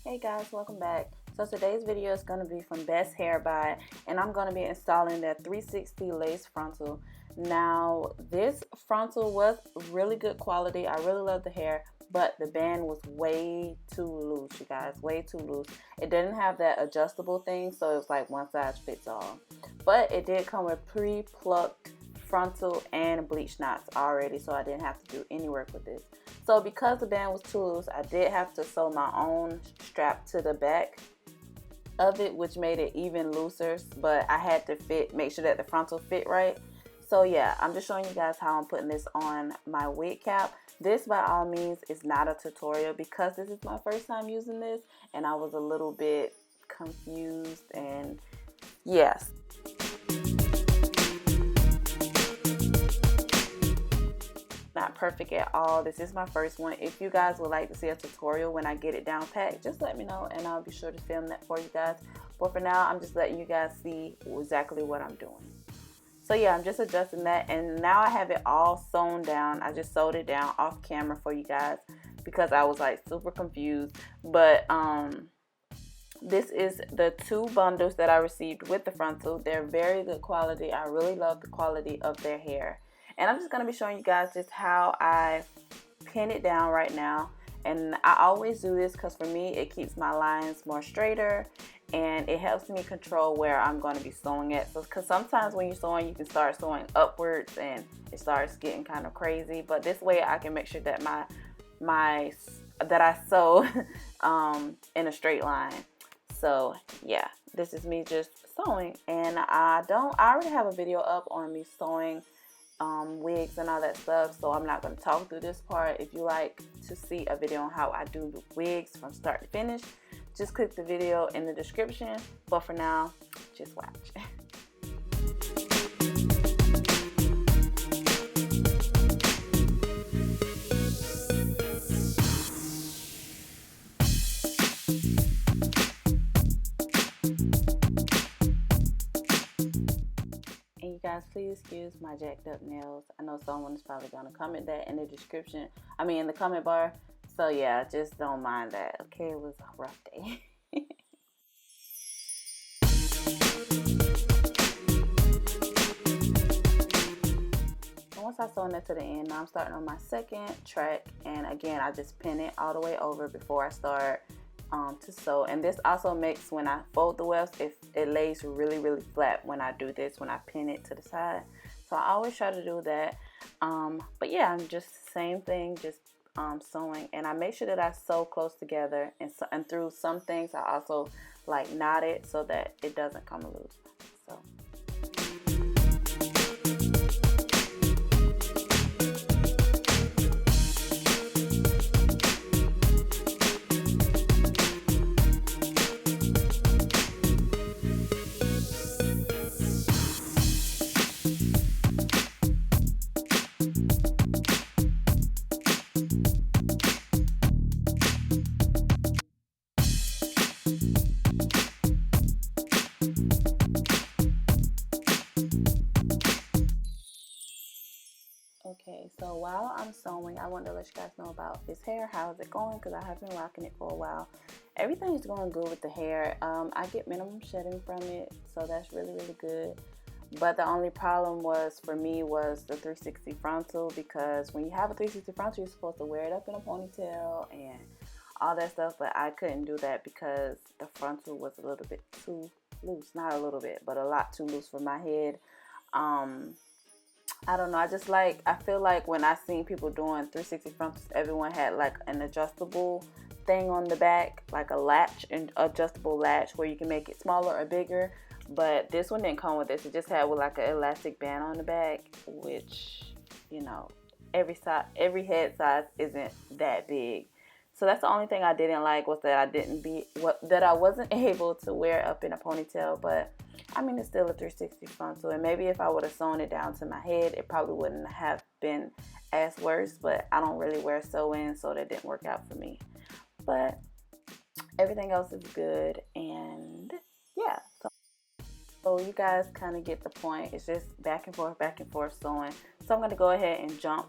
Hey guys, welcome back. So today's video is going to be from BestHairBuy, and I'm going to be installing that 360 lace frontal. Now this frontal was really good quality. I really love the hair, but the band was way too loose, you guys, way too loose. It didn't have that adjustable thing, so it was like one size fits all. But it did come with pre-plucked frontal and bleach knots already, so I didn't have to do any work with this. So because the band was too loose, I did have to sew my own strap to the back of it, which made it even looser, but I had to make sure that the frontal fit right. So yeah, I'm just showing you guys how I'm putting this on my wig cap. This by all means is not a tutorial because this is my first time using this and I was a little bit confused, and yes. Not perfect at all. This is my first one. If you guys would like to see a tutorial when I get it down packed, just let me know and I'll be sure to film that for you guys. But for now, I'm just letting you guys see exactly what I'm doing. So yeah, I'm just adjusting that, and now I have it all sewn down. I just sewed it down off camera for you guys because I was like super confused. But this is the two bundles that I received with the frontal. They're very good quality. I really love the quality of their hair. And I'm just going to be showing you guys just how I pin it down right now. And I always do this because for me, it keeps my lines more straighter and it helps me control where I'm going to be sewing at. So, because sometimes when you're sewing, you can start sewing upwards and it starts getting kind of crazy. But this way I can make sure that that I sew in a straight line. So yeah, this is me just sewing, and I already have a video up on me sewing wigs and all that stuff, so I'm not going to talk through this part. If you like to see a video on how I do the wigs from start to finish, just click the video in the description. But for now, just watch. And you guys, please excuse my jacked up nails. I know someone is probably going to comment that in the description. I mean, in the comment bar. So yeah, just don't mind that. Okay, it was a rough day. Once I sew that to the end, now I'm starting on my second track, and again I just pin it all the way over before I start to sew. And this also makes, when I fold the wefts, it lays really flat when I do this, when I pin it to the side. So I always try to do that. But yeah, I'm just same thing, just sewing, and I make sure that I sew close together, and through some things I also like knot it so that it doesn't come loose. So okay, so while I'm sewing, I wanted to let you guys know about this hair. How's it going? Because I have been rocking it for a while. Everything is going good with the hair. I get minimum shedding from it, so that's really good. But the only problem for me was the 360 frontal, because when you have a 360 frontal, you're supposed to wear it up in a ponytail and all that stuff. But I couldn't do that because the frontal was a little bit too loose. Not a little bit, but a lot too loose for my head. I don't know, I feel like when I seen people doing 360 frontals, everyone had like an adjustable thing on the back, like a latch, an adjustable latch where you can make it smaller or bigger. But this one didn't come with this. It just had with like an elastic band on the back, which, you know, every head size isn't that big. So that's the only thing I didn't like, was that I wasn't able to wear up in a ponytail. But I mean, it's still a 360 frontal, and maybe if I would have sewn it down to my head, it probably wouldn't have been as worse. But I don't really wear sew-in, so that didn't work out for me. But everything else is good, and yeah. So you guys kind of get the point. It's just back and forth sewing. So I'm going to go ahead and jump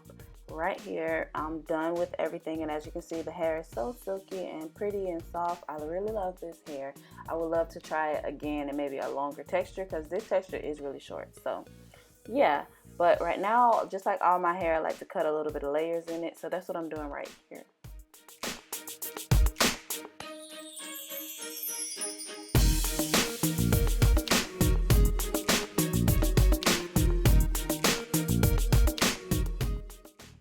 right here, I'm done with everything, and as you can see, the hair is so silky and pretty and soft. I really love this hair. I would love to try it again and maybe a longer texture, because this texture is really short. So yeah, but right now, just like all my hair, I like to cut a little bit of layers in it, so that's what I'm doing right here.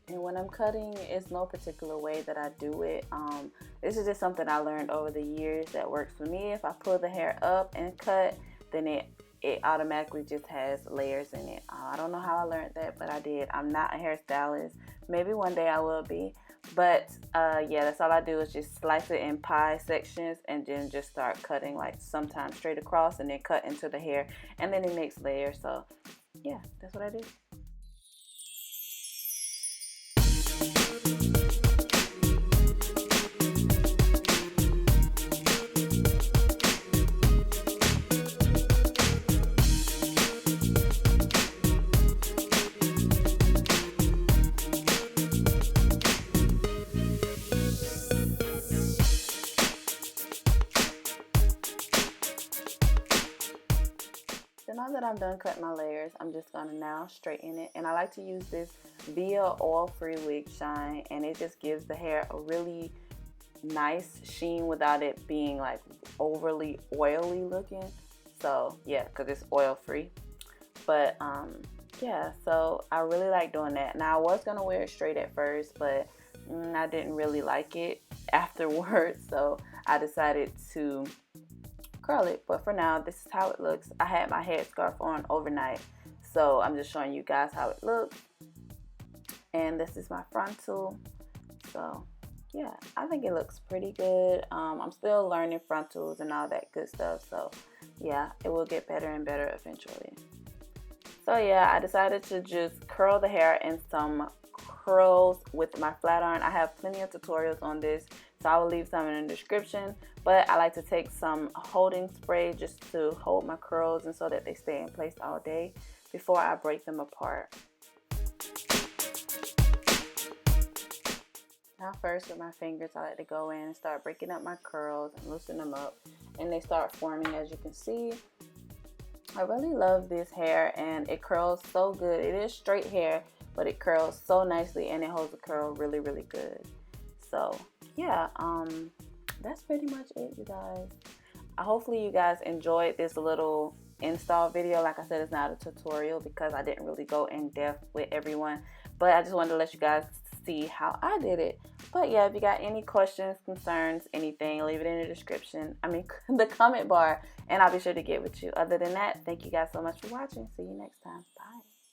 When I'm cutting, it's no particular way that I do it. This is just something I learned over the years that works for me. If I pull the hair up and cut, then it automatically just has layers in it. I don't know how I learned that, but I did. I'm not a hairstylist. Maybe one day I will be. But yeah, that's all I do is just slice it in pie sections and then just start cutting, like sometimes straight across and then cut into the hair, and then it makes layers. So yeah, that's what I do. So now that I'm done cutting my layers, I'm just going to now straighten it. And I like to use this Via oil-free wig shine, and it just gives the hair a really nice sheen without it being like overly oily looking. So yeah, because it's oil-free. But yeah, so I really like doing that. Now I was going to wear it straight at first, but I didn't really like it afterwards, so I decided to curl it. But for now, this is how it looks. I had my headscarf on overnight, so I'm just showing you guys how it looks. And this is my frontal. So yeah, I think it looks pretty good. I'm still learning frontals and all that good stuff, so yeah, it will get better and better eventually. So yeah, I decided to just curl the hair in some curls with my flat iron. I have plenty of tutorials on this, so I will leave some in the description. But I like to take some holding spray just to hold my curls and so that they stay in place all day before I break them apart. Now first, with my fingers, I like to go in and start breaking up my curls and loosen them up, and they start forming, as you can see. I really love this hair, and it curls so good. It is straight hair, but it curls so nicely, and it holds the curl really, really good. So yeah, that's pretty much it, you guys. Hopefully you guys enjoyed this little install video. Like I said, it's not a tutorial because I didn't really go in depth with everyone, but I just wanted to let you guys see how I did it. But yeah, if you got any questions, concerns, anything, leave it in the description, the comment bar, and I'll be sure to get with you. Other than that, thank you guys so much for watching. See you next time. Bye.